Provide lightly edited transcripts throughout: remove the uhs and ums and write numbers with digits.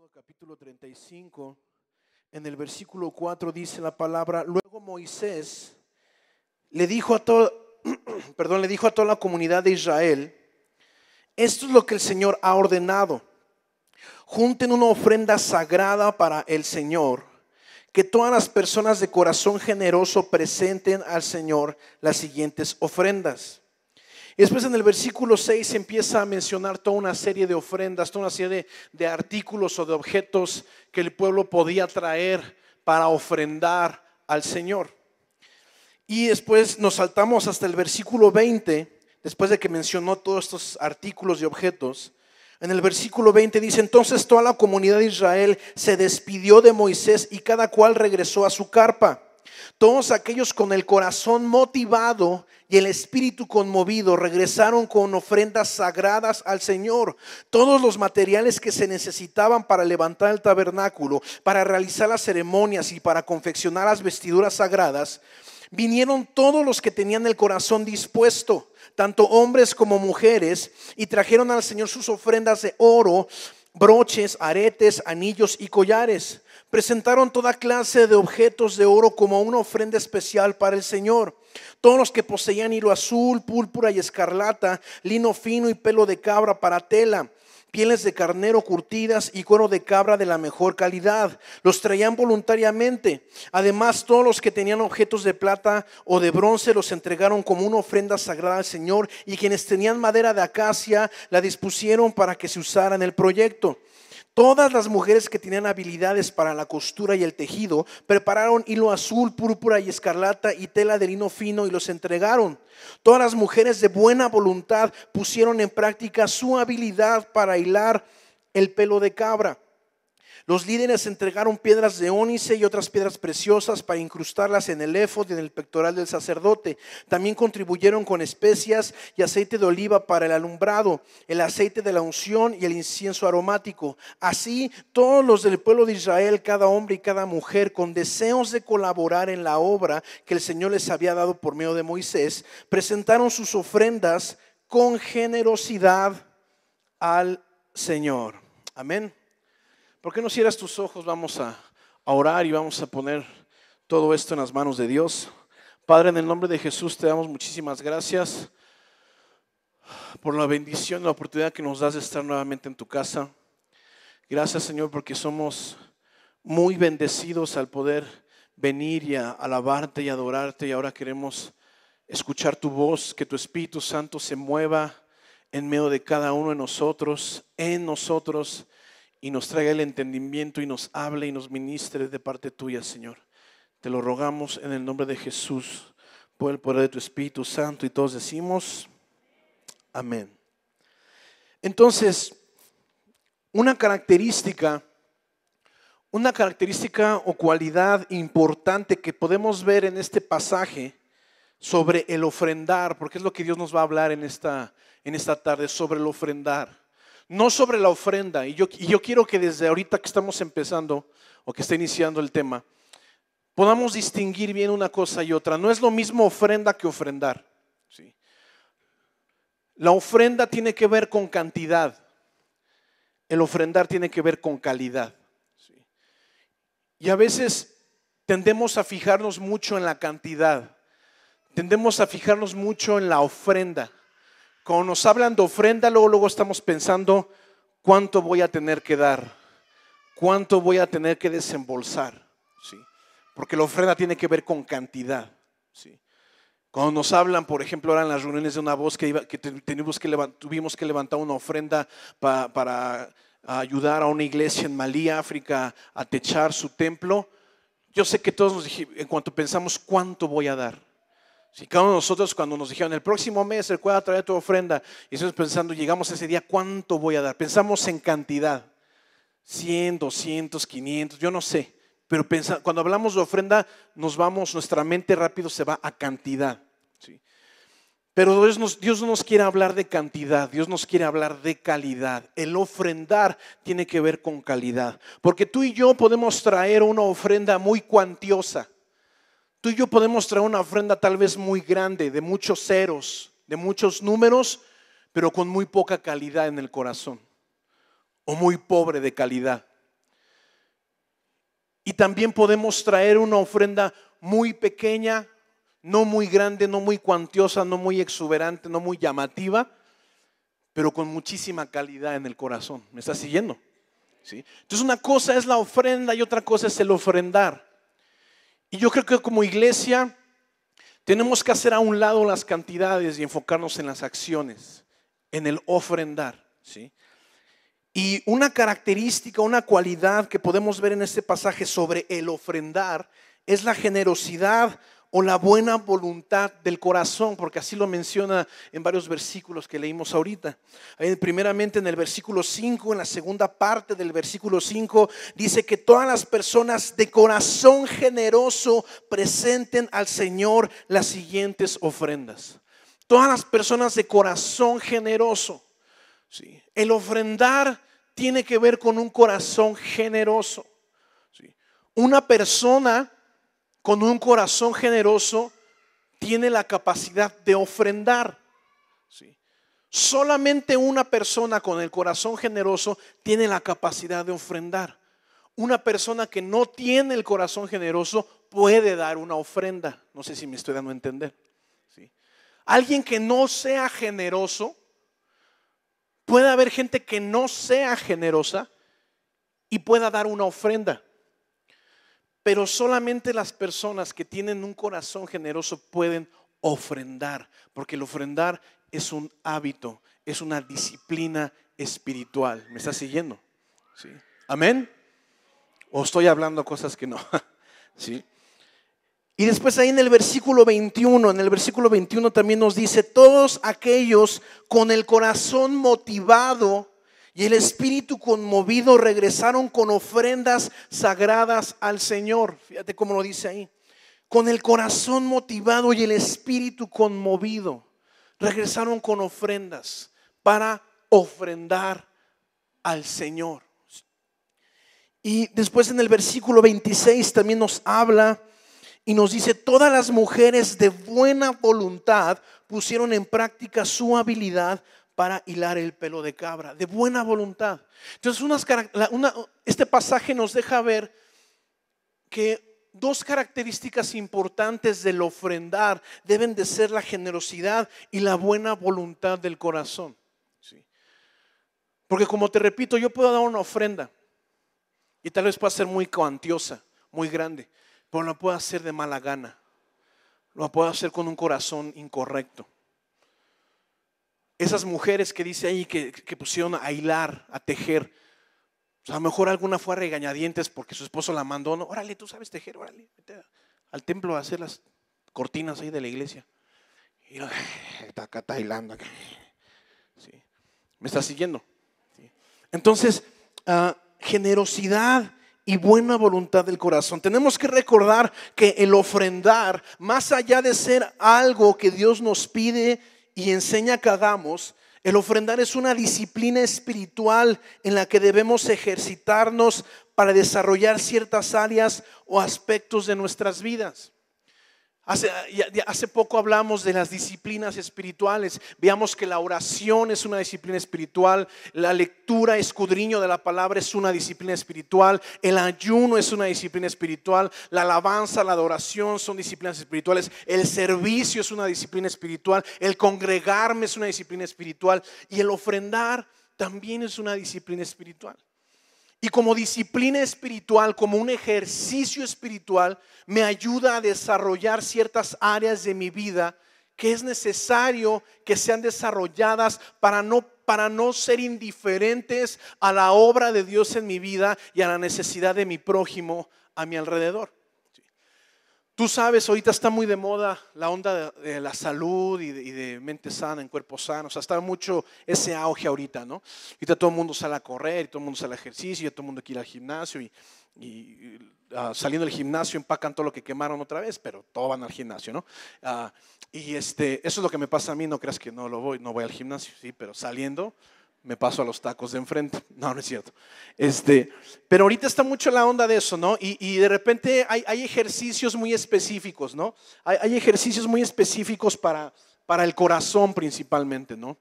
Éxodo capítulo 35, en el versículo 4 dice la palabra: luego Moisés le dijo a le dijo a toda la comunidad de Israel: esto es lo que el Señor ha ordenado. Junten una ofrenda sagrada para el Señor, que todas las personas de corazón generoso presenten al Señor las siguientes ofrendas. Y después en el versículo 6 empieza a mencionar toda una serie de ofrendas, toda una serie de artículos o de objetos que el pueblo podía traer para ofrendar al Señor. Y después nos saltamos hasta el versículo 20, después de que mencionó todos estos artículos y objetos. En el versículo 20 dice: entonces toda la comunidad de Israel se despidió de Moisés y cada cual regresó a su carpa. Todos aquellos con el corazón motivado y el espíritu conmovido regresaron con ofrendas sagradas al Señor. Todos los materiales que se necesitaban para levantar el tabernáculo, para realizar las ceremonias y para confeccionar las vestiduras sagradas, vinieron todos los que tenían el corazón dispuesto, tanto hombres como mujeres, y trajeron al Señor sus ofrendas de oro, broches, aretes, anillos y collares. Presentaron toda clase de objetos de oro como una ofrenda especial para el Señor. Todos los que poseían hilo azul, púrpura y escarlata, lino fino y pelo de cabra para tela, pieles de carnero curtidas y cuero de cabra de la mejor calidad, los traían voluntariamente. Además, todos los que tenían objetos de plata o de bronce los entregaron como una ofrenda sagrada al Señor, y quienes tenían madera de acacia la dispusieron para que se usara en el proyecto. Todas las mujeres que tenían habilidades para la costura y el tejido prepararon hilo azul, púrpura y escarlata y tela de lino fino y los entregaron. Todas las mujeres de buena voluntad pusieron en práctica su habilidad para hilar el pelo de cabra. Los líderes entregaron piedras de ónice y otras piedras preciosas para incrustarlas en el éfod y en el pectoral del sacerdote. También contribuyeron con especias y aceite de oliva para el alumbrado, el aceite de la unción y el incienso aromático. Así, todos los del pueblo de Israel, cada hombre y cada mujer, con deseos de colaborar en la obra que el Señor les había dado por medio de Moisés, presentaron sus ofrendas con generosidad al Señor. Amén. ¿Por qué no cierras tus ojos? Vamos a orar y vamos a poner todo esto en las manos de Dios. Padre, en el nombre de Jesús te damos muchísimas gracias por la bendición y la oportunidad que nos das de estar nuevamente en tu casa. Gracias, Señor, porque somos muy bendecidos al poder venir y a alabarte y adorarte, y ahora queremos escuchar tu voz, que tu Espíritu Santo se mueva en medio de cada uno de nosotros, y nos traiga el entendimiento y nos hable y nos ministre de parte tuya, Señor. Te lo rogamos en el nombre de Jesús, por el poder de tu Espíritu Santo, y todos decimos amén. Entonces, una característica o cualidad importante que podemos ver en este pasaje sobre el ofrendar, porque es lo que Dios nos va a hablar en esta tarde, sobre el ofrendar. No sobre la ofrenda, y yo quiero que desde ahorita que estamos empezando o que está iniciando el tema, podamos distinguir bien una cosa y otra. No es lo mismo ofrenda que ofrendar, ¿sí? La ofrenda tiene que ver con cantidad, el ofrendar tiene que ver con calidad, ¿sí? Y a veces tendemos a fijarnos mucho en la cantidad, tendemos a fijarnos mucho en la ofrenda. Cuando nos hablan de ofrenda, luego estamos pensando: ¿cuánto voy a tener que dar? ¿Cuánto voy a tener que desembolsar? ¿Sí? Porque la ofrenda tiene que ver con cantidad, ¿sí? Cuando nos hablan, por ejemplo, ahora en las reuniones de una voz tuvimos que levantar una ofrenda para ayudar a una iglesia en Malí, África, a techar su templo. Yo sé que todos nos dijimos, en cuanto pensamos, ¿cuánto voy a dar? Si cada uno de nosotros, cuando nos dijeron el próximo mes recuerda traer tu ofrenda, y estamos pensando, llegamos a ese día, ¿cuánto voy a dar? Pensamos en cantidad, 100, 200, 500, yo no sé, pero cuando hablamos de ofrenda nuestra mente rápido se va a cantidad, ¿sí? Pero Dios no nos quiere hablar de cantidad, Dios nos quiere hablar de calidad. El ofrendar tiene que ver con calidad, porque tú y yo podemos traer una ofrenda muy cuantiosa. Tú y yo podemos traer una ofrenda tal vez muy grande, de muchos ceros, de muchos números, pero con muy poca calidad en el corazón, o muy pobre de calidad. Y también podemos traer una ofrenda muy pequeña, no muy grande, no muy cuantiosa, no muy exuberante, no muy llamativa, pero con muchísima calidad en el corazón. ¿Me estás siguiendo? ¿Sí? Entonces una cosa es la ofrenda y otra cosa es el ofrendar. Y yo creo que como iglesia tenemos que hacer a un lado las cantidades y enfocarnos en las acciones, en el ofrendar, ¿sí? Y una característica, una cualidad que podemos ver en este pasaje sobre el ofrendar es la generosidad o la buena voluntad del corazón, porque así lo menciona en varios versículos que leímos ahorita. Primeramente en el versículo 5, en la segunda parte del versículo 5, dice que todas las personas de corazón generoso presenten al Señor las siguientes ofrendas. Todas las personas de corazón generoso. Sí. El ofrendar tiene que ver con un corazón generoso. Sí. Una persona con un corazón generoso tiene la capacidad de ofrendar. Sí. Solamente una persona con el corazón generoso tiene la capacidad de ofrendar. Una persona que no tiene el corazón generoso puede dar una ofrenda. No sé si me estoy dando a entender. Sí. Alguien que no sea generoso, puede haber gente que no sea generosa y pueda dar una ofrenda. Pero solamente las personas que tienen un corazón generoso pueden ofrendar, porque el ofrendar es un hábito, es una disciplina espiritual. ¿Me está siguiendo? ¿Sí? ¿Amén? ¿O estoy hablando cosas que no? ¿Sí? Y después ahí en el versículo 21 también nos dice: todos aquellos con el corazón motivado y el espíritu conmovido regresaron con ofrendas sagradas al Señor. Fíjate cómo lo dice ahí. Con el corazón motivado y el espíritu conmovido regresaron con ofrendas para ofrendar al Señor. Y después en el versículo 26 también nos habla y nos dice: todas las mujeres de buena voluntad pusieron en práctica su habilidad para hilar el pelo de cabra, de buena voluntad. Entonces este pasaje nos deja ver que dos características importantes del ofrendar deben de ser la generosidad y la buena voluntad del corazón. ¿Sí? Porque como te repito, yo puedo dar una ofrenda y tal vez pueda ser muy cuantiosa, muy grande, pero lo puedo hacer de mala gana, lo puedo hacer con un corazón incorrecto. Esas mujeres que dice ahí que pusieron a hilar, a tejer, a lo mejor alguna fue a regañadientes porque su esposo la mandó. No, órale, tú sabes tejer, órale, vete al templo a hacer las cortinas ahí de la iglesia. Y acá está hilando. ¿Sí? ¿Me está siguiendo? ¿Sí? Entonces, generosidad y buena voluntad del corazón. Tenemos que recordar que el ofrendar, más allá de ser algo que Dios nos pide y enseña que hagamos, el ofrendar es una disciplina espiritual en la que debemos ejercitarnos para desarrollar ciertas áreas o aspectos de nuestras vidas. Hace poco hablamos de las disciplinas espirituales. Veamos que la oración es una disciplina espiritual, la lectura, escudriño de la palabra es una disciplina espiritual, el ayuno es una disciplina espiritual, la alabanza, la adoración son disciplinas espirituales, el servicio es una disciplina espiritual, el congregarme es una disciplina espiritual y el ofrendar también es una disciplina espiritual. Y como disciplina espiritual, como un ejercicio espiritual, me ayuda a desarrollar ciertas áreas de mi vida que es necesario que sean desarrolladas para no ser indiferentes a la obra de Dios en mi vida y a la necesidad de mi prójimo a mi alrededor. Tú sabes, ahorita está muy de moda la onda de la salud y de mente sana, en cuerpo sano. O sea, está mucho ese auge ahorita, ¿no? Ahorita todo el mundo sale a correr, y todo el mundo sale a ejercicio, y todo el mundo quiere ir al gimnasio y saliendo del gimnasio empacan todo lo que quemaron otra vez, pero todos van al gimnasio, ¿no? Eso es lo que me pasa a mí. No creas que no voy al gimnasio, sí, pero saliendo me paso a los tacos de enfrente. No es cierto. Pero ahorita está mucho la onda de eso, ¿no? Y de repente hay ejercicios muy específicos, ¿no? Hay ejercicios muy específicos para para el corazón principalmente, ¿no?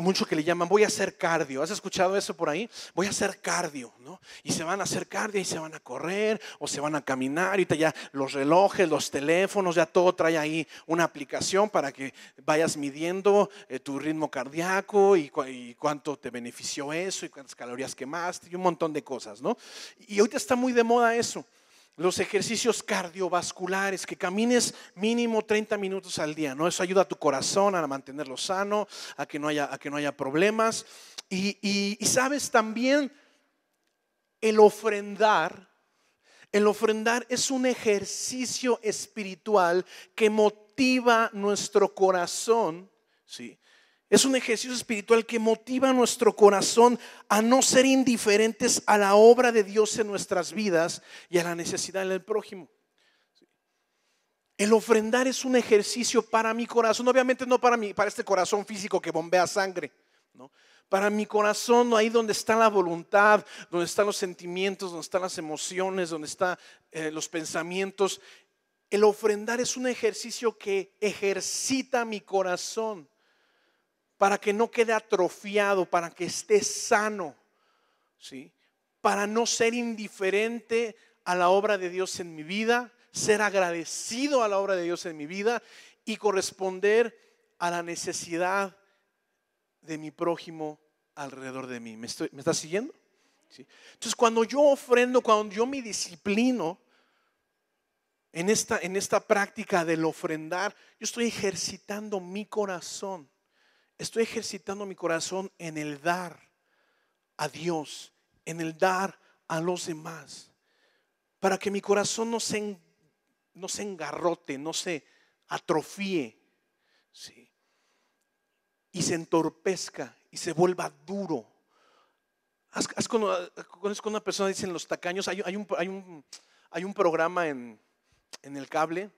Mucho que le llaman, voy a hacer cardio. ¿Has escuchado eso por ahí? Voy a hacer cardio, ¿no? Y se van a hacer cardio y se van a correr o se van a caminar. Ahorita ya los relojes, los teléfonos, ya todo trae ahí una aplicación para que vayas midiendo tu ritmo cardíaco y cuánto te benefició eso y cuántas calorías quemaste y un montón de cosas, ¿no? Y ahorita está muy de moda eso. Los ejercicios cardiovasculares, que camines mínimo 30 minutos al día, ¿no? Eso ayuda a tu corazón a mantenerlo sano, a que no haya problemas. Y sabes también, el ofrendar es un ejercicio espiritual que motiva nuestro corazón, ¿sí? Es un ejercicio espiritual que motiva a nuestro corazón a no ser indiferentes a la obra de Dios en nuestras vidas y a la necesidad del prójimo. El ofrendar es un ejercicio para mi corazón, obviamente no para este corazón físico que bombea sangre, ¿no? Para mi corazón, ahí donde está la voluntad, donde están los sentimientos, donde están las emociones, donde están los pensamientos. El ofrendar es un ejercicio que ejercita mi corazón, para que no quede atrofiado, para que esté sano, ¿sí? Para no ser indiferente a la obra de Dios en mi vida, ser agradecido a la obra de Dios en mi vida y corresponder a la necesidad de mi prójimo alrededor de mí. ¿Me estás siguiendo? ¿Sí? Entonces, cuando yo ofrendo, cuando yo me disciplino en esta práctica del ofrendar, yo estoy ejercitando mi corazón. Estoy ejercitando mi corazón en el dar a Dios, en el dar a los demás, para que mi corazón no se engarrote, no se atrofíe, ¿sí? Y se entorpezca y se vuelva duro. Conozco a una persona, dicen los tacaños. Hay un programa en el cable,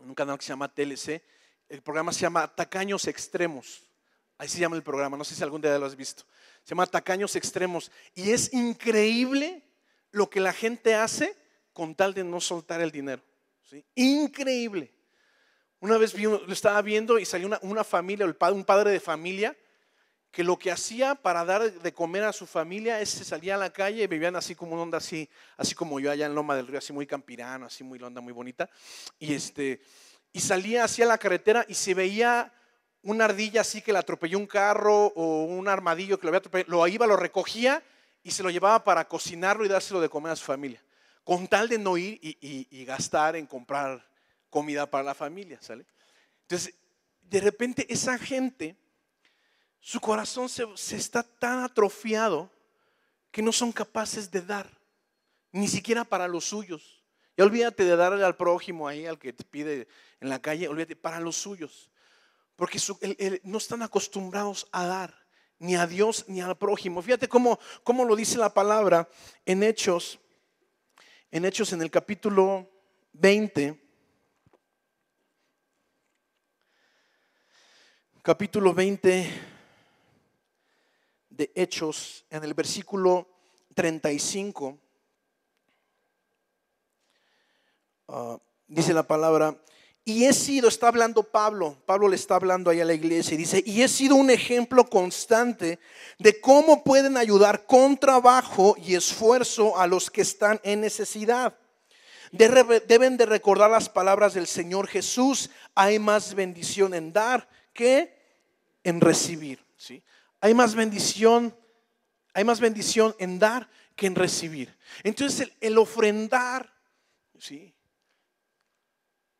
en un canal que se llama TLC. El programa se llama Tacaños Extremos. Ahí se llama el programa, no sé si algún día lo has visto. Se llama Tacaños Extremos. Y es increíble lo que la gente hace con tal de no soltar el dinero, ¿sí? Increíble. Una vez lo estaba viendo y salió una familia, un padre de familia, que lo que hacía para dar de comer a su familia es se salía a la calle y vivían así como una onda así como yo allá en Loma del Río, así muy campirano, así muy onda, muy bonita. Y salía hacia la carretera y se veía una ardilla así que le atropelló un carro o un armadillo que lo había atropellado, lo recogía y se lo llevaba para cocinarlo y dárselo de comer a su familia, con tal de no ir y gastar en comprar comida para la familia, ¿sale? Entonces, de repente esa gente, su corazón se está tan atrofiado que no son capaces de dar, ni siquiera para los suyos. Ya olvídate de darle al prójimo ahí, al que te pide en la calle, olvídate, para los suyos. Porque no están acostumbrados a dar, ni a Dios ni al prójimo. Fíjate cómo lo dice la palabra en Hechos en el capítulo 20. Capítulo 20 de Hechos, en el versículo 35. Dice la palabra: y he sido, está hablando Pablo le está hablando ahí a la iglesia y dice: y he sido un ejemplo constante de cómo pueden ayudar con trabajo y esfuerzo a los que están en necesidad. Deben de recordar las palabras del Señor Jesús: hay más bendición en dar que en recibir, ¿sí? Hay más bendición en dar que en recibir. Entonces el ofrendar, ¿sí?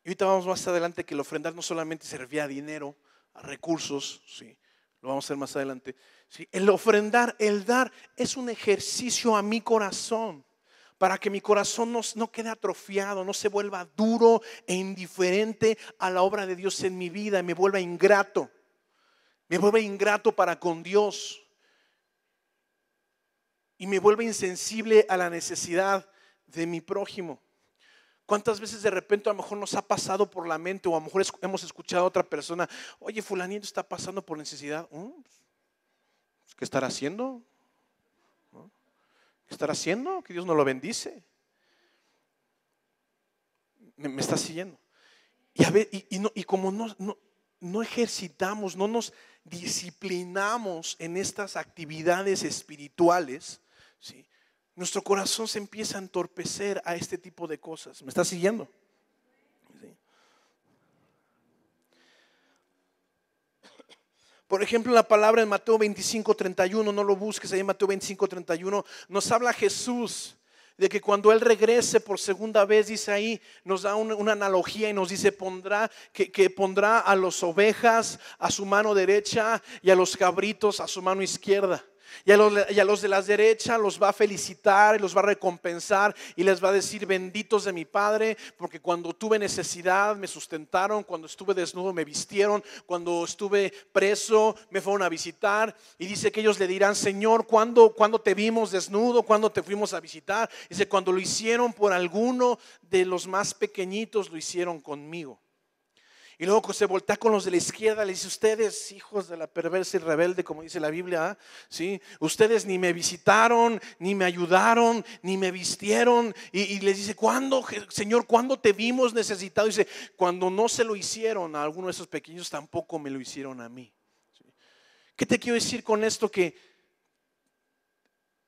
Y ahorita vamos más adelante que el ofrendar no solamente servía a dinero, a recursos, ¿sí? Lo vamos a hacer más adelante, ¿sí? El ofrendar, el dar, es un ejercicio a mi corazón, para que mi corazón no quede atrofiado, no se vuelva duro e indiferente a la obra de Dios en mi vida, y me vuelva ingrato para con Dios, y me vuelva insensible a la necesidad de mi prójimo. ¿Cuántas veces de repente a lo mejor nos ha pasado por la mente, o a lo mejor hemos escuchado a otra persona: oye, fulanito está pasando por necesidad? ¿Qué estará haciendo? ¿No? ¿Qué estará haciendo? Que Dios no lo bendice. ¿Me está siguiendo? Y a ver, y como no no ejercitamos, no nos disciplinamos en estas actividades espirituales, ¿sí?, nuestro corazón se empieza a entorpecer a este tipo de cosas. ¿Me estás siguiendo? ¿Sí? Por ejemplo, la palabra en Mateo 25:31, no lo busques, ahí en Mateo 25:31 nos habla Jesús de que cuando Él regrese por segunda vez, dice ahí, nos da una analogía y nos dice que pondrá a las ovejas a su mano derecha y a los cabritos a su mano izquierda. Y a los de la derecha los va a felicitar y los va a recompensar y les va a decir: benditos de mi Padre, porque cuando tuve necesidad me sustentaron, cuando estuve desnudo me vistieron, cuando estuve preso me fueron a visitar. Y dice que ellos le dirán: Señor, ¿cuándo te vimos desnudo? ¿Cuándo te fuimos a visitar? Dice: cuando lo hicieron por alguno de los más pequeñitos, lo hicieron conmigo. Y luego se voltea con los de la izquierda, le dice: ustedes, hijos de la perversa y rebelde, como dice la Biblia, ¿sí?, ustedes ni me visitaron, ni me ayudaron, ni me vistieron. Y les dice: ¿cuándo, Señor, cuándo te vimos necesitado? Dice: cuando no se lo hicieron a alguno de esos pequeños, tampoco me lo hicieron a mí. ¿Sí? ¿Qué te quiero decir con esto? Que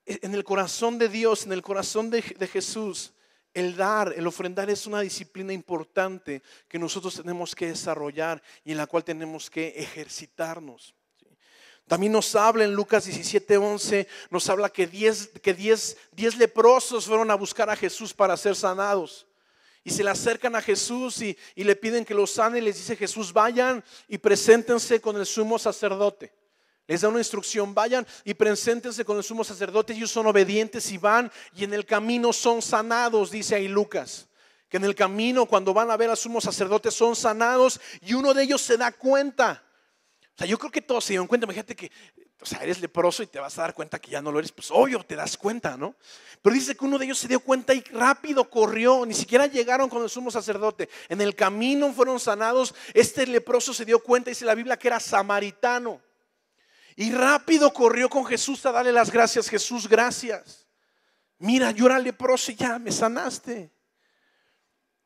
en el corazón de Dios, en el corazón de Jesús, el dar, el ofrendar es una disciplina importante que nosotros tenemos que desarrollar y en la cual tenemos que ejercitarnos. También nos habla en Lucas 17:11, nos habla que 10 leprosos fueron a buscar a Jesús para ser sanados. Y se le acercan a Jesús y le piden que los sane. Y les dice Jesús: vayan y preséntense con el sumo sacerdote. Les da una instrucción: vayan y preséntense con el sumo sacerdote. Ellos son obedientes y van, y en el camino son sanados, dice ahí Lucas. Que en el camino, cuando van a ver al sumo sacerdote, son sanados y uno de ellos se da cuenta. O sea, yo creo que todos se dieron cuenta. Imagínate que, o sea, eres leproso y te vas a dar cuenta que ya no lo eres. Pues obvio, te das cuenta, ¿no? Pero dice que uno de ellos se dio cuenta y rápido corrió. Ni siquiera llegaron con el sumo sacerdote. En el camino fueron sanados. Este leproso se dio cuenta, dice la Biblia, que era samaritano. Y rápido corrió con Jesús a darle las gracias. Jesús, gracias. Mira, yo era leproso y ya me sanaste.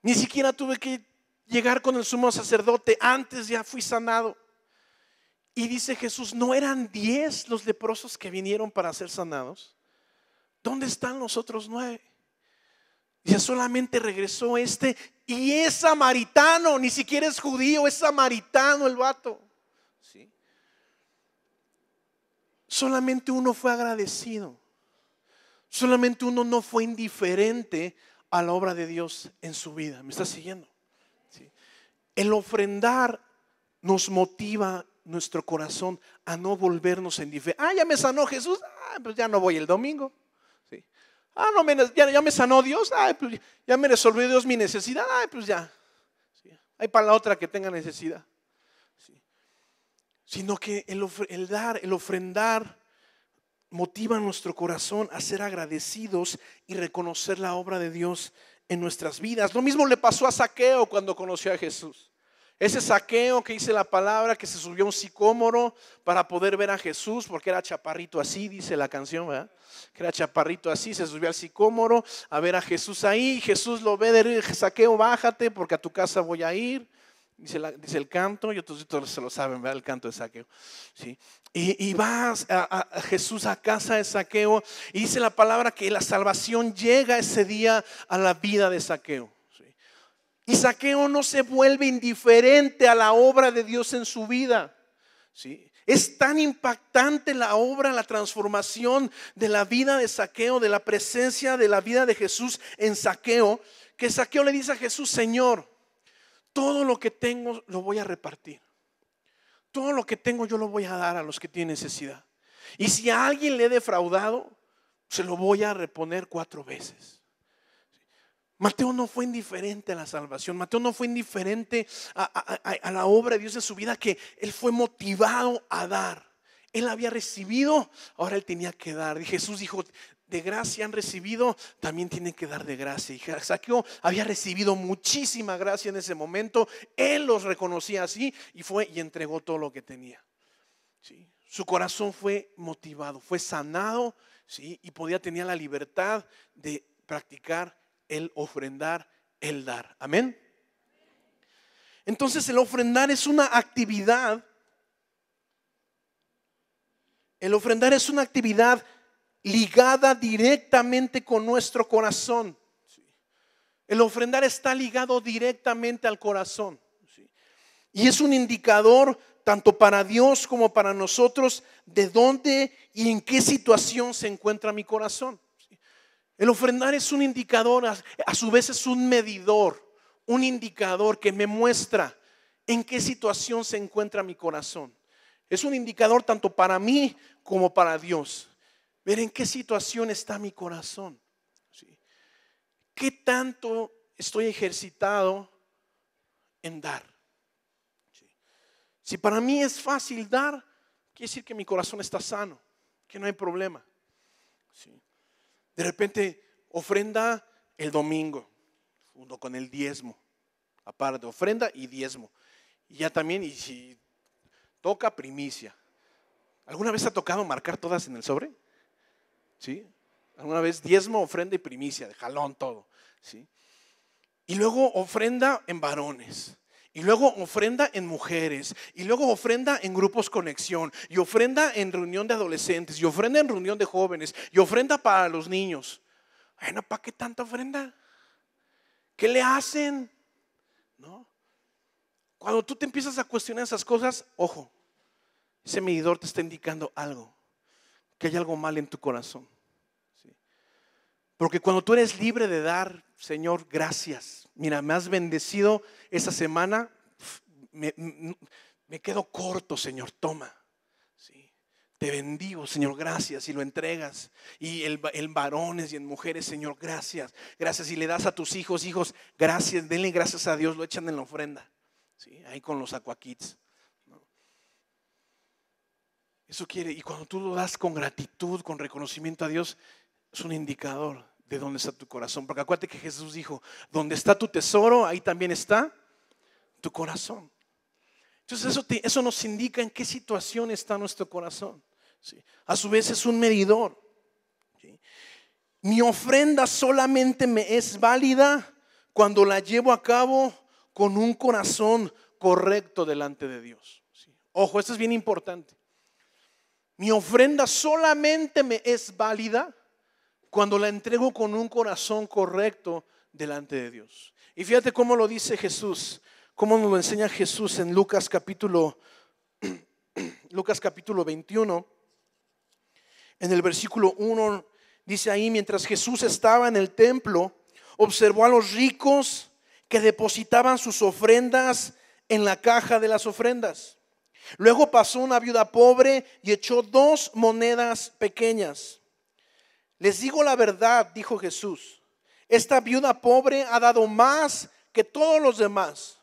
Ni siquiera tuve que llegar con el sumo sacerdote. Antes ya fui sanado. Y dice Jesús: ¿no eran 10 los leprosos que vinieron para ser sanados? ¿Dónde están los otros 9? Ya solamente regresó este, y es samaritano. Ni siquiera es judío, es samaritano el vato. ¿Sí? Solamente uno fue agradecido. Solamente uno no fue indiferente a la obra de Dios en su vida. ¿Me estás siguiendo? ¿Sí? El ofrendar nos motiva nuestro corazón a no volvernos indiferentes. Ya me sanó Jesús. Pues ya no voy el domingo. ¿Sí? No, ya me sanó Dios. Pues ya me resolvió Dios mi necesidad. Pues ya. ¿Sí? Hay para la otra que tenga necesidad. ¿Sí? Sino que el dar, el ofrendar motiva nuestro corazón a ser agradecidos y reconocer la obra de Dios en nuestras vidas. Lo mismo le pasó a Zaqueo cuando conoció a Jesús. Ese Zaqueo que dice la palabra que se subió a un sicómoro para poder ver a Jesús, porque era chaparrito así, dice la canción, ¿verdad? Que era chaparrito así, se subió al sicómoro a ver a Jesús ahí. Jesús lo ve: Zaqueo, bájate porque a tu casa voy a ir. Dice el canto, y otros se lo saben, ¿verdad? El canto de Zaqueo. ¿Sí? Y va a Jesús a casa de Zaqueo, y dice la palabra que la salvación llega ese día a la vida de Zaqueo. ¿Sí? Y Zaqueo no se vuelve indiferente a la obra de Dios en su vida. ¿Sí? Es tan impactante la obra, la transformación de la vida de Zaqueo, de la presencia de la vida de Jesús en Zaqueo, que Zaqueo le dice a Jesús: Señor, todo lo que tengo lo voy a repartir. Todo lo que tengo yo lo voy a dar a los que tienen necesidad. Y si a alguien le he defraudado, se lo voy a reponer 4 veces. Mateo no fue indiferente a la salvación. Mateo no fue indiferente a la obra de Dios en su vida, que él fue motivado a dar. Él había recibido, ahora él tenía que dar. Y Jesús dijo: de gracia han recibido, también tienen que dar de gracia. Y Zaqueo había recibido muchísima gracia en ese momento. Él los reconocía así y fue y entregó todo lo que tenía. ¿Sí? Su corazón fue motivado, fue sanado, ¿sí? Y tenía la libertad de practicar el ofrendar, el dar. Amén. Entonces el ofrendar es una actividad. El ofrendar es una actividad ligada directamente con nuestro corazón. El ofrendar está ligado directamente al corazón. Y es un indicador tanto para Dios como para nosotros de dónde y en qué situación se encuentra mi corazón. El ofrendar es un indicador, a su vez es un medidor, un indicador que me muestra en qué situación se encuentra mi corazón. Es un indicador tanto para mí como para Dios. Ver en qué situación está mi corazón. ¿Qué tanto estoy ejercitado en dar? Si para mí es fácil dar, quiere decir que mi corazón está sano, que no hay problema. De repente ofrenda el domingo, junto con el diezmo. Aparte, ofrenda y diezmo. Y ya también, y si toca, primicia. ¿Alguna vez ha tocado marcar todas en el sobre? ¿Sí? ¿Alguna vez diezmo, ofrenda y primicia, de jalón todo? ¿Sí? Y luego ofrenda en varones. Y luego ofrenda en mujeres. Y luego ofrenda en grupos conexión. Y ofrenda en reunión de adolescentes. Y ofrenda en reunión de jóvenes. Y ofrenda para los niños. Bueno, ¿para qué tanta ofrenda? ¿Qué le hacen? ¿No? Cuando tú te empiezas a cuestionar esas cosas, ojo, ese medidor te está indicando algo, que hay algo mal en tu corazón. ¿Sí? Porque cuando tú eres libre de dar, Señor, gracias. Mira, me has bendecido esta semana, me quedo corto, Señor, toma. ¿Sí? Te bendigo, Señor, gracias, y lo entregas. Y en varones y en mujeres, Señor, gracias. Gracias, y le das a tus hijos, gracias, denle gracias a Dios, lo echan en la ofrenda. ¿Sí? Ahí con los aquakits. Eso quiere, y cuando tú lo das con gratitud, con reconocimiento a Dios, es un indicador de dónde está tu corazón. Porque acuérdate que Jesús dijo, donde está tu tesoro, ahí también está tu corazón. Entonces eso nos indica en qué situación está nuestro corazón. ¿Sí? A su vez es un medidor. ¿Sí? Mi ofrenda solamente me es válida cuando la llevo a cabo con un corazón correcto delante de Dios. ¿Sí? Ojo, esto es bien importante. Mi ofrenda solamente me es válida cuando la entrego con un corazón correcto delante de Dios. Y fíjate cómo lo dice Jesús, cómo nos lo enseña Jesús en Lucas capítulo 21. En el versículo 1 dice ahí, mientras Jesús estaba en el templo, observó a los ricos que depositaban sus ofrendas en la caja de las ofrendas. Luego pasó una viuda pobre y echó 2 monedas pequeñas. Les digo la verdad, dijo Jesús, esta viuda pobre ha dado más que todos los demás,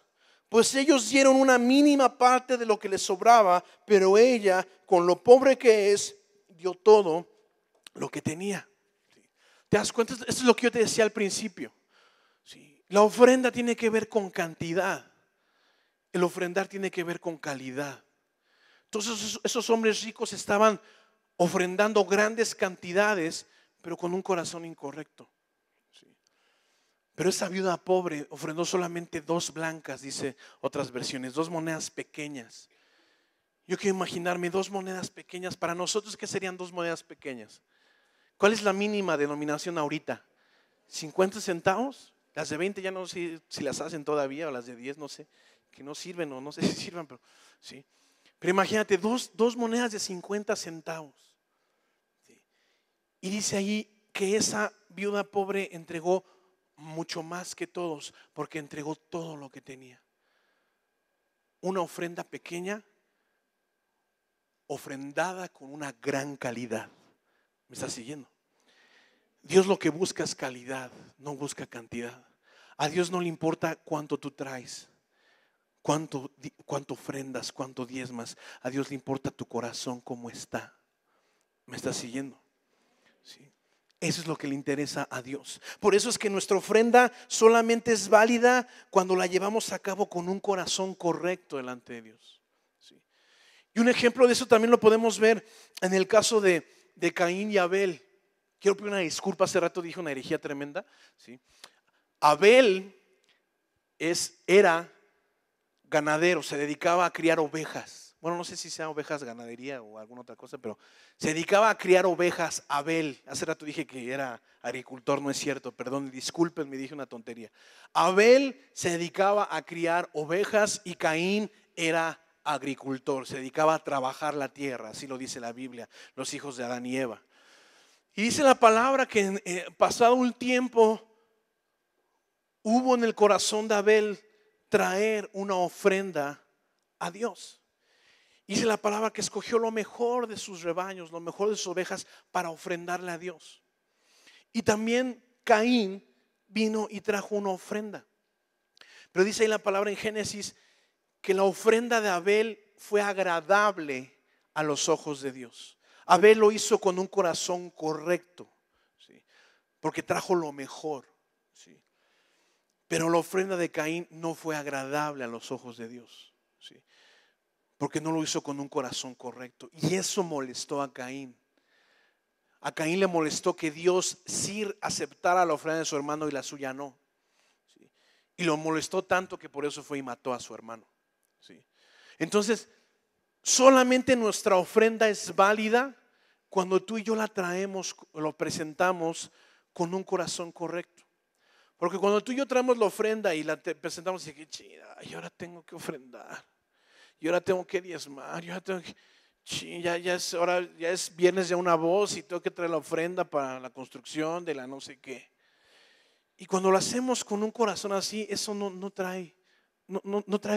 pues ellos dieron una mínima parte de lo que les sobraba, pero ella, con lo pobre que es, dio todo lo que tenía. ¿Te das cuenta? Esto es lo que yo te decía al principio. ¿Sí? La ofrenda tiene que ver con cantidad. El ofrendar tiene que ver con calidad. Entonces esos hombres ricos estaban ofrendando grandes cantidades, pero con un corazón incorrecto. ¿Sí? Pero esa viuda pobre ofrendó solamente 2 blancas, dice otras versiones, 2 monedas pequeñas. Yo quiero imaginarme 2 monedas pequeñas. Para nosotros, ¿qué serían 2 monedas pequeñas? ¿Cuál es la mínima denominación ahorita? ¿50 centavos? Las de 20 ya no sé si las hacen todavía, o las de 10 no sé, que no sirven o no sé si sirvan, pero sí. Pero imagínate, dos monedas de 50 centavos. ¿Sí? Y dice ahí que esa viuda pobre entregó mucho más que todos, porque entregó todo lo que tenía. Una ofrenda pequeña, ofrendada con una gran calidad. ¿Me estás siguiendo? Dios lo que busca es calidad, no busca cantidad. A Dios no le importa cuánto tú traes, cuánto ofrendas, cuánto diezmas. A Dios le importa tu corazón, cómo está. ¿Me estás siguiendo? Sí. Eso es lo que le interesa a Dios. Por eso es que nuestra ofrenda solamente es válida cuando la llevamos a cabo con un corazón correcto delante de Dios. Sí. Y un ejemplo de eso también lo podemos ver en el caso de Caín y Abel. Quiero pedir una disculpa, hace rato dije una herejía tremenda. ¿Sí? Abel era ganadero, se dedicaba a criar ovejas. Bueno, no sé si sean ovejas ganadería o alguna otra cosa, pero se dedicaba a criar ovejas. Abel, hace rato dije que era agricultor, no es cierto, perdón, disculpen, me dije una tontería. Abel se dedicaba a criar ovejas y Caín era agricultor, se dedicaba a trabajar la tierra, así lo dice la Biblia, los hijos de Adán y Eva. Y dice la palabra que pasado un tiempo hubo en el corazón de Abel traer una ofrenda a Dios. Dice la palabra que escogió lo mejor de sus rebaños, lo mejor de sus ovejas para ofrendarle a Dios. Y también Caín vino y trajo una ofrenda. Pero dice ahí la palabra en Génesis que la ofrenda de Abel fue agradable a los ojos de Dios. Abel lo hizo con un corazón correcto, ¿sí? Porque trajo lo mejor, ¿sí? Pero la ofrenda de Caín no fue agradable a los ojos de Dios, ¿sí? Porque no lo hizo con un corazón correcto. Y eso molestó a Caín. A Caín le molestó que Dios sí aceptara la ofrenda de su hermano y la suya no, ¿sí? Y lo molestó tanto que por eso fue y mató a su hermano, ¿sí? Entonces, solamente nuestra ofrenda es válida cuando tú y yo la traemos, lo presentamos con un corazón correcto. Porque cuando tú y yo traemos la ofrenda y la presentamos y que y ahora tengo que ofrendar, y ahora tengo que diezmar, y ahora tengo que, ya es viernes de una voz y tengo que traer la ofrenda para la construcción de la no sé qué. Y cuando lo hacemos con un corazón así, eso no trae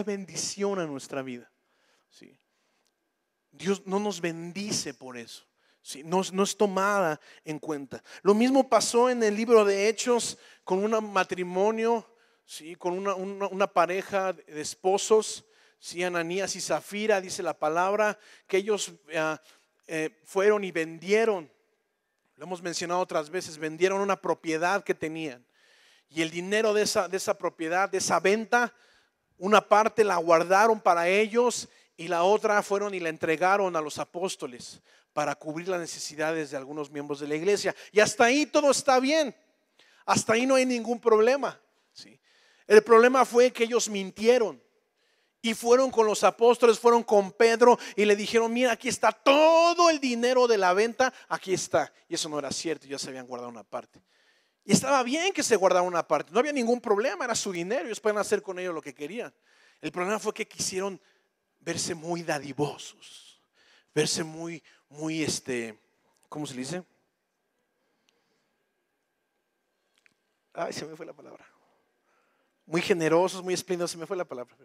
bendición a nuestra vida, ¿sí? Dios no nos bendice por eso, ¿sí? No es tomada en cuenta. Lo mismo pasó en el libro de Hechos con un matrimonio, ¿sí? Con una pareja de esposos, ¿sí? Ananías y Zafira, dice la palabra, que ellos fueron y vendieron, lo hemos mencionado otras veces, vendieron una propiedad que tenían. Y el dinero de esa propiedad, de esa venta, una parte la guardaron para ellos y la otra fueron y la entregaron a los apóstoles para cubrir las necesidades de algunos miembros de la iglesia. Y hasta ahí todo está bien, hasta ahí no hay ningún problema, ¿sí? El problema fue que ellos mintieron y fueron con los apóstoles, fueron con Pedro y le dijeron: mira, aquí está todo el dinero de la venta, aquí está. Y eso no era cierto, ya se habían guardado una parte. Y estaba bien que se guardara una parte, no había ningún problema, era su dinero, ellos pueden hacer con ello lo que querían. El problema fue que quisieron verse muy dadivosos, verse muy, ¿cómo se dice? Ay, se me fue la palabra. Muy generosos, muy espléndidos, se me fue la palabra.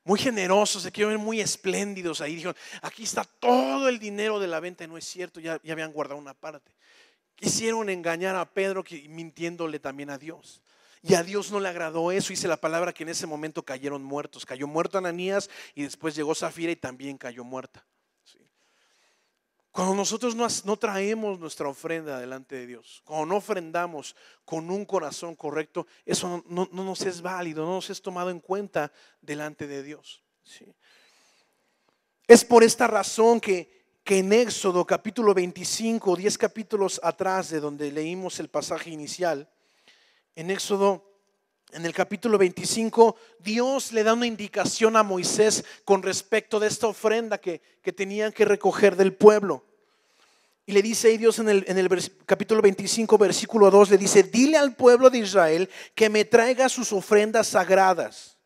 Muy generosos, se quieren ver muy espléndidos ahí. Dijeron: aquí está todo el dinero de la venta. Y no es cierto, ya habían guardado una parte. Quisieron engañar a Pedro mintiéndole también a Dios. Y a Dios no le agradó eso. Dice la palabra que en ese momento cayeron muertos. Cayó muerto Ananías y después llegó Zafira y también cayó muerta, ¿sí? Cuando nosotros no traemos nuestra ofrenda delante de Dios, cuando no ofrendamos con un corazón correcto, eso no nos es válido, no nos es tomado en cuenta delante de Dios, ¿sí? Es por esta razón que en Éxodo capítulo 25, 10 capítulos atrás de donde leímos el pasaje inicial, en Éxodo, en el capítulo 25, Dios le da una indicación a Moisés con respecto de esta ofrenda que tenían que recoger del pueblo. Y le dice ahí Dios en el capítulo 25, versículo 2, le dice: dile al pueblo de Israel que me traiga sus ofrendas sagradas.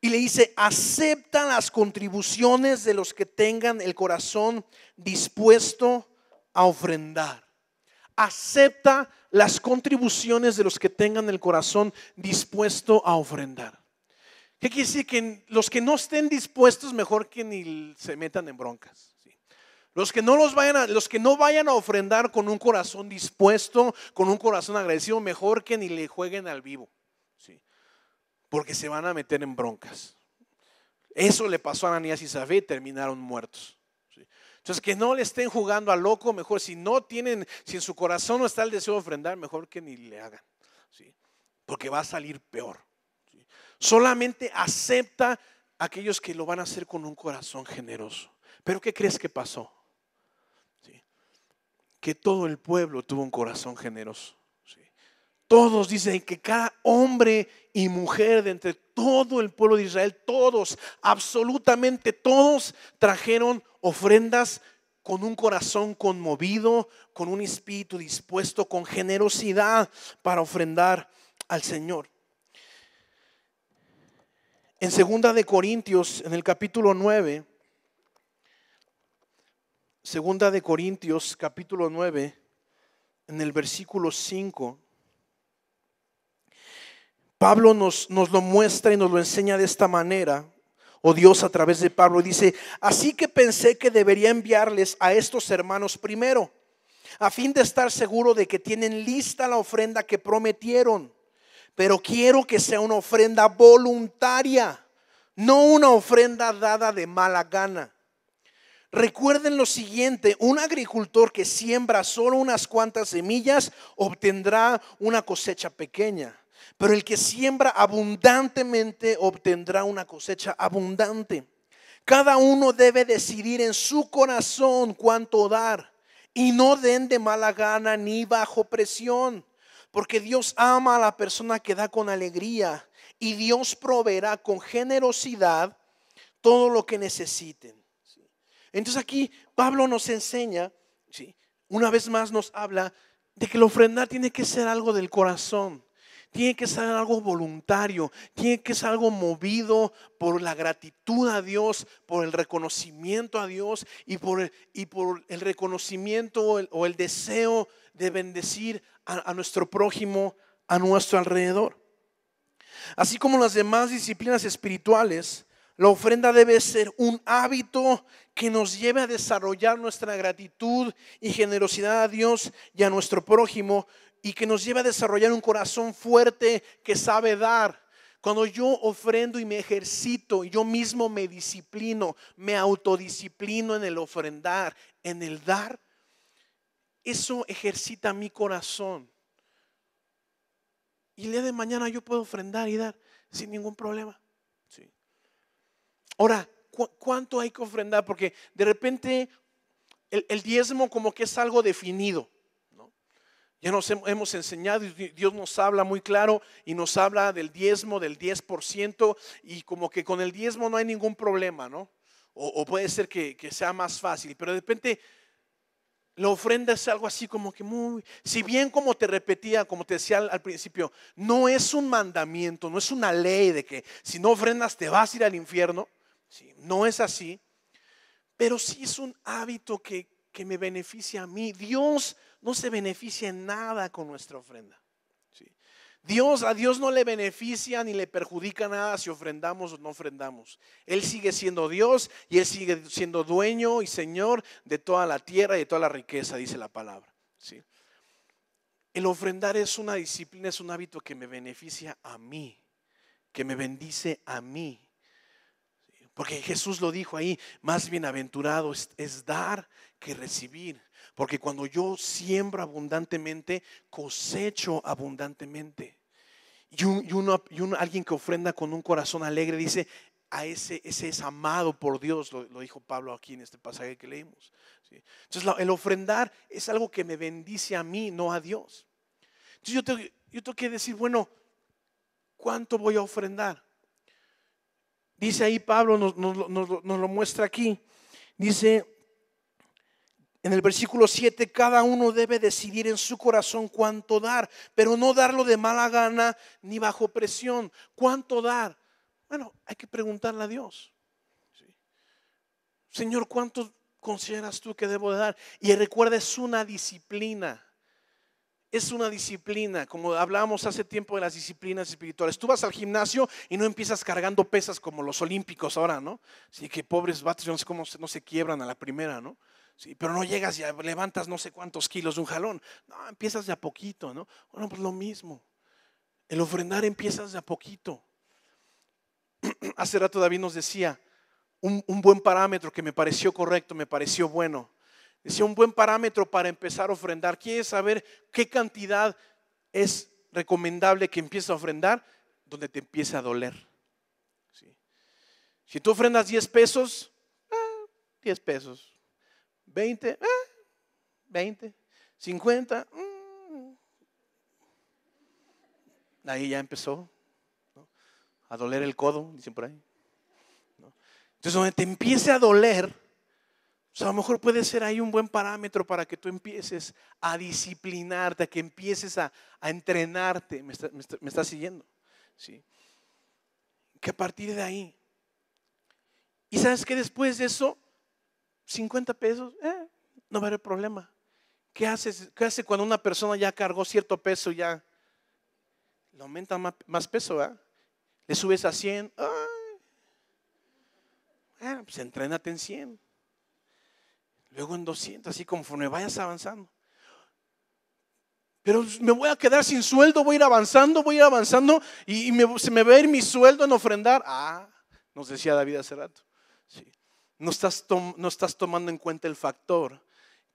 Y le dice: acepta las contribuciones de los que tengan el corazón dispuesto a ofrendar. Acepta las contribuciones de los que tengan el corazón dispuesto a ofrendar. ¿Qué quiere decir? Que los que no estén dispuestos, mejor que ni se metan en broncas, ¿sí? Los que no vayan a ofrendar con un corazón dispuesto, con un corazón agradecido, mejor que ni le jueguen al vivo, ¿sí? Porque se van a meter en broncas. Eso le pasó a Ananías y Zafira y terminaron muertos, ¿sí? Entonces, que no le estén jugando a loco, mejor si en su corazón no está el deseo de ofrendar, mejor que ni le hagan, ¿sí? Porque va a salir peor, ¿sí? Solamente acepta a aquellos que lo van a hacer con un corazón generoso. Pero ¿qué crees que pasó? ¿Sí? Que todo el pueblo tuvo un corazón generoso, ¿sí? todos, dice que cada hombre y mujer de entre todo el pueblo de Israel, todos, absolutamente todos trajeron ofrendas con un corazón conmovido, con un espíritu dispuesto, con generosidad para ofrendar al Señor. En 2 en el capítulo 9, 2 capítulo 9, en el versículo 5, Pablo nos lo muestra y nos lo enseña de esta manera, o Dios a través de Pablo dice: así que pensé que debería enviarles a estos hermanos primero, a fin de estar seguro de que tienen lista la ofrenda que prometieron. Pero quiero que sea una ofrenda voluntaria, no una ofrenda dada de mala gana. Recuerden lo siguiente: un agricultor que siembra solo unas cuantas semillas obtendrá una cosecha pequeña, pero el que siembra abundantemente obtendrá una cosecha abundante. Cada uno debe decidir en su corazón cuánto dar, y no den de mala gana ni bajo presión, porque Dios ama a la persona que da con alegría, y Dios proveerá con generosidad todo lo que necesiten. Entonces aquí Pablo nos enseña, ¿sí?, una vez más nos habla de que la ofrenda tiene que ser algo del corazón, tiene que ser algo voluntario, tiene que ser algo movido por la gratitud a Dios, por el reconocimiento a Dios y por el reconocimiento o el deseo de bendecir a nuestro prójimo a nuestro alrededor. Así como las demás disciplinas espirituales, la ofrenda debe ser un hábito que nos lleve a desarrollar nuestra gratitud y generosidad a Dios y a nuestro prójimo, y que nos lleve a desarrollar un corazón fuerte que sabe dar. Cuando yo ofrendo y me ejercito, yo mismo me disciplino, me autodisciplino en el ofrendar, en el dar, eso ejercita mi corazón. Y el día de mañana yo puedo ofrendar y dar sin ningún problema. Sí. Ahora, ¿cuánto hay que ofrendar? Porque de repente el diezmo como que es algo definido, ¿no? Ya nos hemos enseñado, y Dios nos habla muy claro y nos habla del diezmo, del 10%, y como que con el diezmo no hay ningún problema, ¿no? O puede ser que sea más fácil, pero de repente la ofrenda es algo así como que muy, si bien como te repetía, como te decía al principio, no es un mandamiento, no es una ley de que si no ofrendas te vas a ir al infierno. Sí, no es así, pero sí es un hábito que me beneficia a mí. Dios no se beneficia en nada con nuestra ofrenda. Sí. A Dios no le beneficia ni le perjudica nada si ofrendamos o no ofrendamos. Él sigue siendo Dios y Él sigue siendo dueño y Señor de toda la tierra y de toda la riqueza, dice la palabra. Sí. El ofrendar es una disciplina, es un hábito que me beneficia a mí, que me bendice a mí. Porque Jesús lo dijo ahí: más bienaventurado es dar que recibir. Porque cuando yo siembro abundantemente, cosecho abundantemente. Y alguien que ofrenda con un corazón alegre, dice: a ese es amado por Dios. Lo dijo Pablo aquí en este pasaje que leímos. ¿Sí? Entonces el ofrendar es algo que me bendice a mí, no a Dios. Entonces yo tengo que decir: bueno, ¿cuánto voy a ofrendar? Dice ahí Pablo, nos lo muestra aquí. Dice en el versículo 7: cada uno debe decidir en su corazón cuánto dar, pero no darlo de mala gana ni bajo presión. ¿Cuánto dar? Bueno, hay que preguntarle a Dios. ¿Sí? Señor, ¿cuánto consideras tú que debo de dar? Y recuerda, es una disciplina. Es una disciplina, como hablábamos hace tiempo de las disciplinas espirituales. Tú vas al gimnasio y no empiezas cargando pesas como los olímpicos ahora, ¿no? Sí, que pobres vatos, yo no sé cómo no se quiebran a la primera, ¿no? Sí, pero no llegas y levantas no sé cuántos kilos de un jalón. No, empiezas de a poquito, ¿no? Bueno, pues lo mismo. El ofrendar empiezas de a poquito. Hace rato David nos decía un buen parámetro que me pareció correcto, me pareció bueno. Decía: un buen parámetro para empezar a ofrendar. ¿Quieres saber qué cantidad es recomendable que empieces a ofrendar? Donde te empiece a doler. ¿Sí? Si tú ofrendas 10 pesos, 10 pesos. 20, 20. 50. ahí ya empezó, ¿no?, a doler el codo, dicen por ahí, ¿no? Entonces, donde te empiece a doler, o sea, a lo mejor puede ser ahí un buen parámetro para que tú empieces a disciplinarte, a que empieces a entrenarte. ¿Me está siguiendo? ¿Sí? Que a partir de ahí, y sabes que después de eso, 50 pesos, no va a haber problema. ¿Qué hace cuando una persona ya cargó cierto peso, ya le aumenta más peso, ¿verdad? Le subes a 100, pues entrénate en 100. Luego en 200, así conforme vayas avanzando. Pero me voy a quedar sin sueldo, voy a ir avanzando y se me va a ir mi sueldo en ofrendar. Nos decía David hace rato. Sí. No estás tomando en cuenta el factor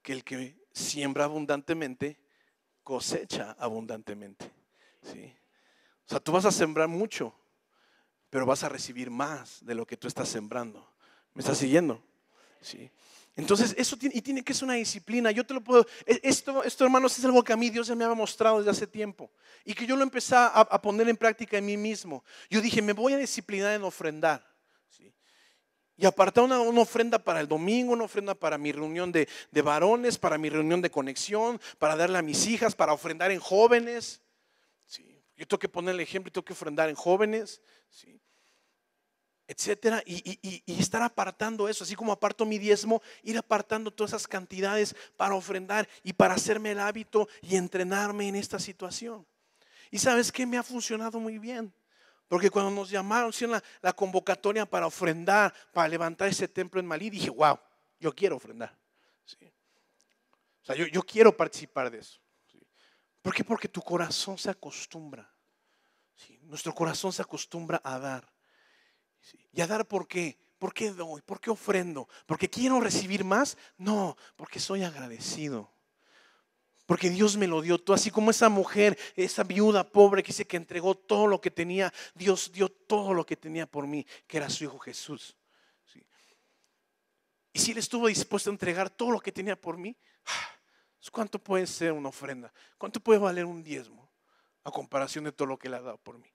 que el que siembra abundantemente cosecha abundantemente. ¿Sí? O sea, tú vas a sembrar mucho, pero vas a recibir más de lo que tú estás sembrando. ¿Me estás siguiendo? Sí. Entonces eso tiene que ser una disciplina. Yo te lo puedo, esto hermanos es algo que a mí Dios ya me había mostrado desde hace tiempo y que yo lo empecé a poner en práctica en mí mismo. Yo dije, me voy a disciplinar en ofrendar, ¿sí? Y apartar una ofrenda para el domingo, una ofrenda para mi reunión de varones, para mi reunión de conexión, para darle a mis hijas, para ofrendar en jóvenes, ¿sí? Yo tengo que poner el ejemplo y tengo que ofrendar en jóvenes, ¿sí?, etcétera, y estar apartando eso, así como aparto mi diezmo, ir apartando todas esas cantidades para ofrendar y para hacerme el hábito y entrenarme en esta situación. Y sabes que me ha funcionado muy bien, porque cuando nos llamaron, hicieron la convocatoria para ofrendar, para levantar ese templo en Malí, dije, wow, yo quiero ofrendar, ¿sí? O sea, yo quiero participar de eso, ¿sí? ¿Por qué? Porque tu corazón se acostumbra, ¿sí? Nuestro corazón se acostumbra a dar. ¿Y a dar por qué? ¿Por qué doy? ¿Por qué ofrendo? ¿Porque quiero recibir más? No, porque soy agradecido. Porque Dios me lo dio todo, así como esa mujer, esa viuda pobre que dice que entregó todo lo que tenía. Dios dio todo lo que tenía por mí, que era su Hijo Jesús, ¿sí? Y si Él estuvo dispuesto a entregar todo lo que tenía por mí, ¿cuánto puede ser una ofrenda? ¿Cuánto puede valer un diezmo a comparación de todo lo que Él ha dado por mí?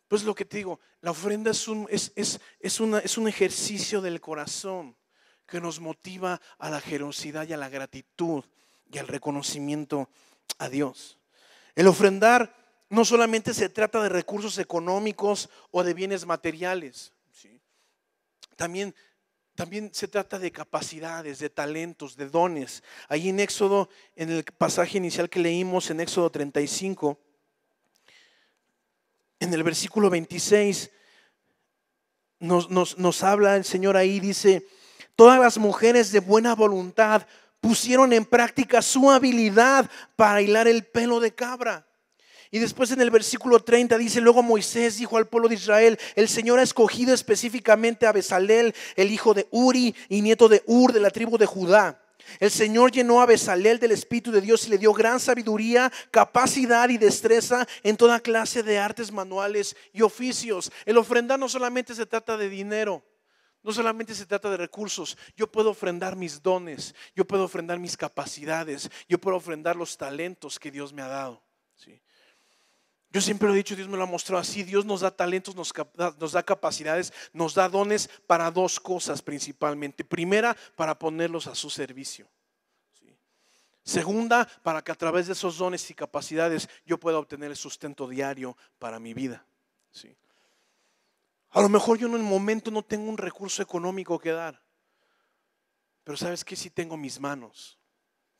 Pues lo que te digo, la ofrenda es un ejercicio del corazón que nos motiva a la generosidad y a la gratitud y al reconocimiento a Dios. El ofrendar no solamente se trata de recursos económicos o de bienes materiales, ¿sí? También se trata de capacidades, de talentos, de dones. Ahí en Éxodo, en el pasaje inicial que leímos en Éxodo 35, en el versículo 26 nos habla el Señor ahí, dice: todas las mujeres de buena voluntad pusieron en práctica su habilidad para hilar el pelo de cabra. Y después en el versículo 30 dice: luego Moisés dijo al pueblo de Israel: el Señor ha escogido específicamente a Bezalel, el hijo de Uri y nieto de Ur, de la tribu de Judá. El Señor llenó a Bezalel del Espíritu de Dios y le dio gran sabiduría, capacidad y destreza en toda clase de artes manuales y oficios. El ofrendar no solamente se trata de dinero, no solamente se trata de recursos. Yo puedo ofrendar mis dones, yo puedo ofrendar mis capacidades, yo puedo ofrendar los talentos que Dios me ha dado, ¿sí? Yo siempre lo he dicho, Dios me lo ha mostrado así. Dios nos da talentos, nos da capacidades, nos da dones para dos cosas principalmente. Primera, para ponerlos a su servicio, ¿sí? Segunda, para que a través de esos dones y capacidades yo pueda obtener el sustento diario para mi vida, ¿sí? A lo mejor yo en el momento no tengo un recurso económico que dar, pero ¿sabes qué? Sí tengo mis manos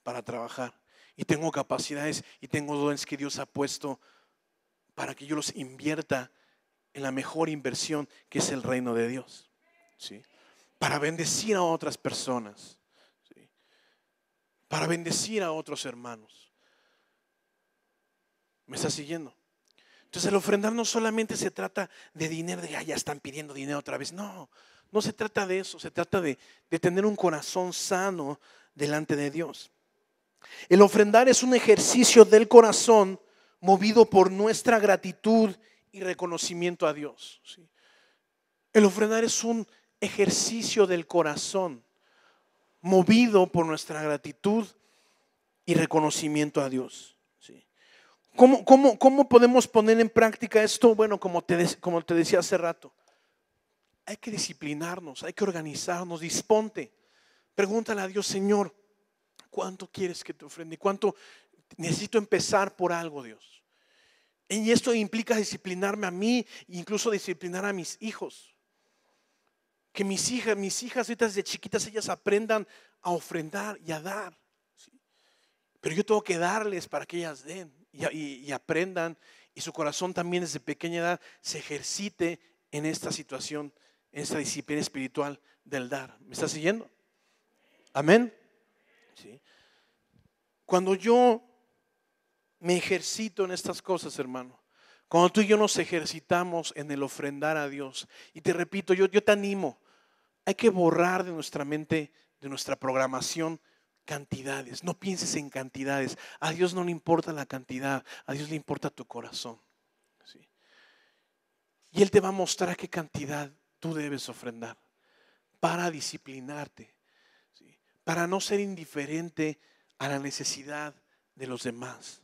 para trabajar y tengo capacidades y tengo dones que Dios ha puesto para que yo los invierta en la mejor inversión, que es el reino de Dios, ¿sí? Para bendecir a otras personas, ¿sí? Para bendecir a otros hermanos. ¿Me está siguiendo? Entonces el ofrendar no solamente se trata de dinero, de ya están pidiendo dinero otra vez. No, no se trata de eso. Se trata de tener un corazón sano delante de Dios. El ofrendar es un ejercicio del corazón movido por nuestra gratitud y reconocimiento a Dios, ¿sí? El ofrendar es un ejercicio del corazón movido por nuestra gratitud y reconocimiento a Dios, ¿sí? ¿Cómo podemos poner en práctica esto? Bueno, como te decía hace rato, hay que disciplinarnos, hay que organizarnos, disponte. Pregúntale a Dios, Señor, ¿cuánto quieres que te ofrende? ¿Cuánto necesito empezar por algo, Dios? Y esto implica disciplinarme a mí, incluso disciplinar a mis hijos. Que mis hijas ahorita desde chiquitas, ellas aprendan a ofrendar y a dar. ¿Sí? Pero yo tengo que darles para que ellas den y aprendan, y su corazón también desde pequeña edad se ejercite en esta situación, en esta disciplina espiritual del dar. ¿Me está siguiendo? Amén. ¿Sí? Cuando yo me ejercito en estas cosas, hermano, cuando tú y yo nos ejercitamos en el ofrendar a Dios, y te repito, yo te animo, hay que borrar de nuestra mente, de nuestra programación, cantidades. No pienses en cantidades. A Dios no le importa la cantidad, a Dios le importa tu corazón. ¿Sí? Y Él te va a mostrar qué cantidad tú debes ofrendar para disciplinarte, ¿sí? Para no ser indiferente a la necesidad de los demás,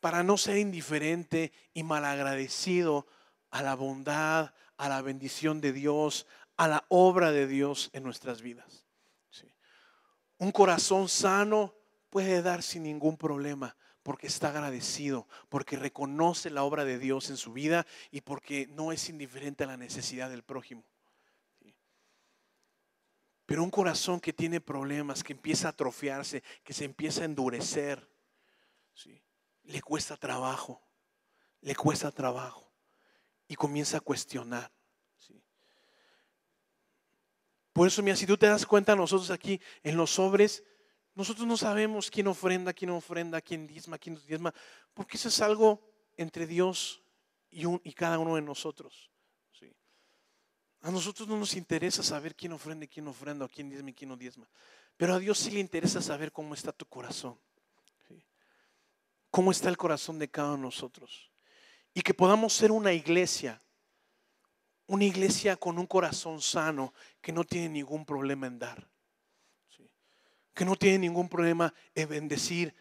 para no ser indiferente y malagradecido a la bondad, a la bendición de Dios, a la obra de Dios en nuestras vidas. ¿Sí? Un corazón sano puede dar sin ningún problema porque está agradecido, porque reconoce la obra de Dios en su vida y porque no es indiferente a la necesidad del prójimo. ¿Sí? Pero un corazón que tiene problemas, que empieza a atrofiarse, que se empieza a endurecer, ¿sí? Le cuesta trabajo y comienza a cuestionar. ¿Sí? Por eso, mira, si tú te das cuenta, nosotros aquí en los sobres, nosotros no sabemos quién ofrenda, quién diezma, porque eso es algo entre Dios y cada uno de nosotros. ¿Sí? A nosotros no nos interesa saber quién ofrenda, o quién diezma y quién no diezma. Pero a Dios sí le interesa saber cómo está tu corazón. ¿Sí? Cómo está el corazón de cada uno de nosotros. Y que podamos ser una iglesia con un corazón sano, que no tiene ningún problema en dar. ¿Sí? Que no tiene ningún problema en bendecir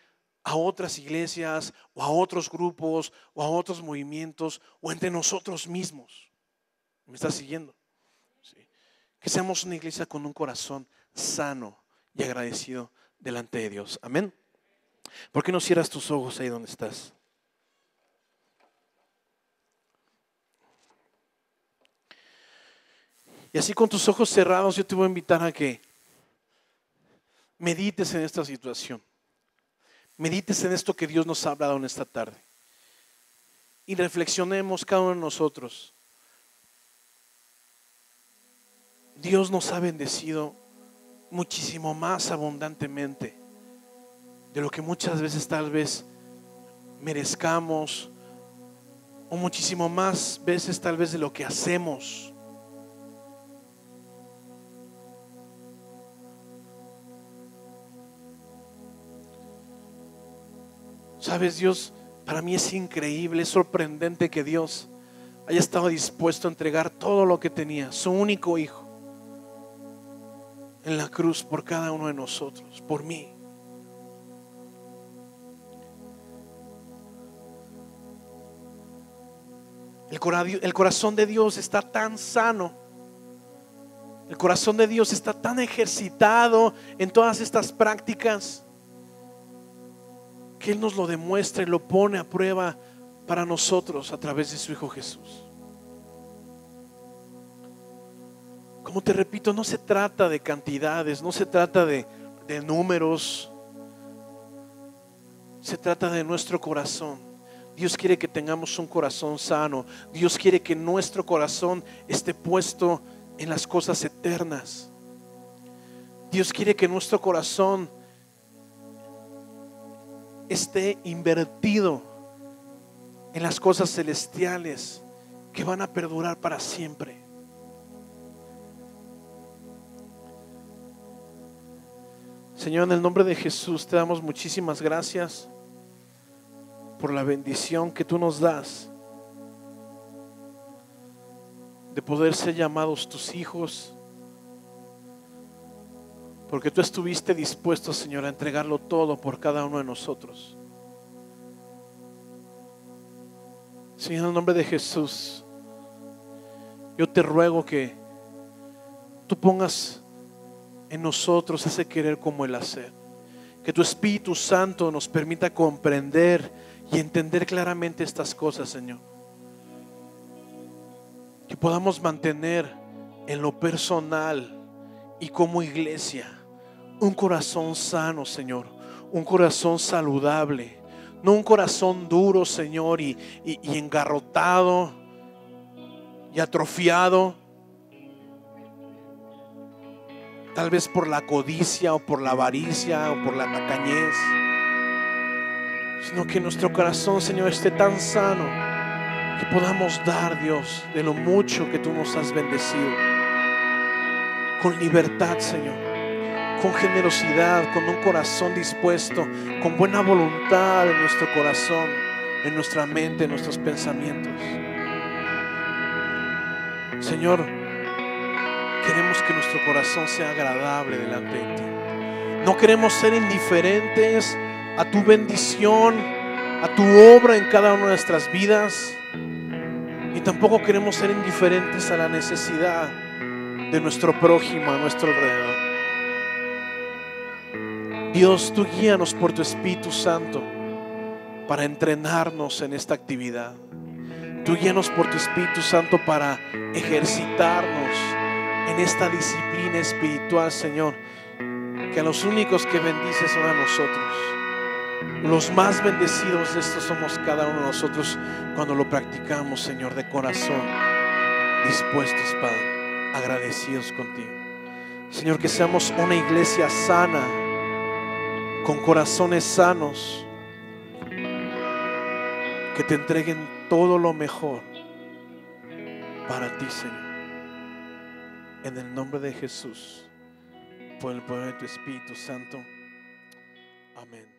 a otras iglesias o a otros grupos o a otros movimientos o entre nosotros mismos. ¿Me estás siguiendo? ¿Sí? Que seamos una iglesia con un corazón sano y agradecido delante de Dios. Amén. ¿Por qué no cierras tus ojos ahí donde estás? Y así con tus ojos cerrados, yo te voy a invitar a que medites en esta situación. Medites en esto que Dios nos ha hablado en esta tarde. Y reflexionemos cada uno de nosotros. Dios nos ha bendecido muchísimo más abundantemente de lo que muchas veces tal vez merezcamos, o muchísimo más veces tal vez de lo que hacemos. Sabes, Dios, para mí es increíble, es sorprendente que Dios haya estado dispuesto a entregar todo lo que tenía, su único hijo, en la cruz por cada uno de nosotros, por mí. El corazón de Dios está tan sano, el corazón de Dios está tan ejercitado en todas estas prácticas, que Él nos lo demuestra y lo pone a prueba para nosotros a través de su Hijo Jesús. Como te repito, no se trata de cantidades, no se trata de números, se trata de nuestro corazón. Dios quiere que tengamos un corazón sano. Dios quiere que nuestro corazón esté puesto en las cosas eternas. Dios quiere que nuestro corazón esté invertido en las cosas celestiales que van a perdurar para siempre. Señor, en el nombre de Jesús te damos muchísimas gracias por la bendición que tú nos das de poder ser llamados tus hijos, porque tú estuviste dispuesto, Señor, a entregarlo todo por cada uno de nosotros. Señor, en el nombre de Jesús, yo te ruego que tú pongas en nosotros ese querer como el hacer. Que tu Espíritu Santo nos permita comprender y entender claramente estas cosas, Señor. Que podamos mantener en lo personal y como iglesia un corazón sano, Señor. Un corazón saludable. No un corazón duro, Señor, y engarrotado y atrofiado. Tal vez por la codicia o por la avaricia o por la tacañez, sino que nuestro corazón, Señor, esté tan sano que podamos dar, Dios, de lo mucho que tú nos has bendecido, con libertad, Señor, con generosidad, con un corazón dispuesto, con buena voluntad en nuestro corazón, en nuestra mente, en nuestros pensamientos. Señor, queremos que nuestro corazón sea agradable delante de ti. No queremos ser indiferentes a tu bendición, a tu obra en cada una de nuestras vidas. Y tampoco queremos ser indiferentes a la necesidad de nuestro prójimo, a nuestro alrededor. Dios, tú guíanos por tu Espíritu Santo para entrenarnos en esta actividad. Tú guíanos por tu Espíritu Santo para ejercitarnos en esta disciplina espiritual, Señor, que a los únicos que bendices son a nosotros. Los más bendecidos de estos somos cada uno de nosotros cuando lo practicamos, Señor, de corazón, dispuestos, Padre, agradecidos contigo. Señor, que seamos una iglesia sana, con corazones sanos, que te entreguen todo lo mejor para ti, Señor. En el nombre de Jesús, por el poder de tu Espíritu Santo. Amén.